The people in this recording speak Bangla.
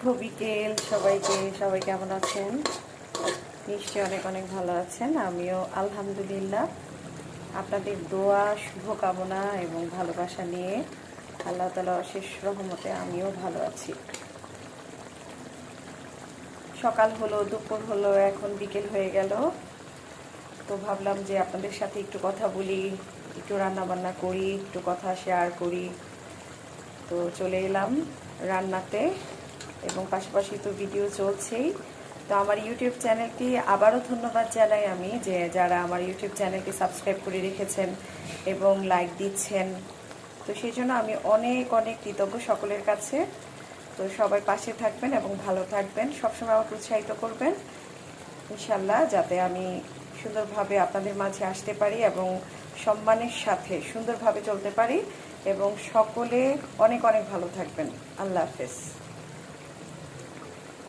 শুভ বিকেল সবাইকে। সবাই কেমন আছেন? নিশ্চয়ই অনেক অনেক ভালো আছেন। আমিও আলহামদুলিল্লাহ। আপনাদের দোয়া, শুভকামনা এবং ভালোবাসা নিয়ে আল্লাহ তাআলার অশেষ রহমতে আমিও ভালো আছি। সকাল হলো, দুপুর হলো, এখন বিকেল হয়ে গেল। তো ভাবলাম যে আপনাদের সাথে একটু কথা বলি, একটু রান্না বান্না করি, একটু কথা শেয়ার করি। তো চলে এলাম রান্নাতে এবং পাশাপাশি তো ভিডিও চলছেই। তো আমার ইউটিউব চ্যানেলটি আবারও ধন্যবাদ জানাই আমি, যে যারা আমার ইউটিউব চ্যানেলটি সাবস্ক্রাইব করে রেখেছেন এবং লাইক দিচ্ছেন। তো সেই জন্য আমি অনেক অনেক কৃতজ্ঞ সকলের কাছে। তো সবাই পাশে থাকবেন এবং ভালো থাকবেন, সবসময় আমাকে উৎসাহিত করবেন ইনশাল্লাহ, যাতে আমি সুন্দরভাবে আপনাদের মাঝে আসতে পারি এবং সম্মানের সাথে সুন্দরভাবে চলতে পারি। এবং সকলে অনেক অনেক ভালো থাকবেন। আল্লাহ হাফেজ।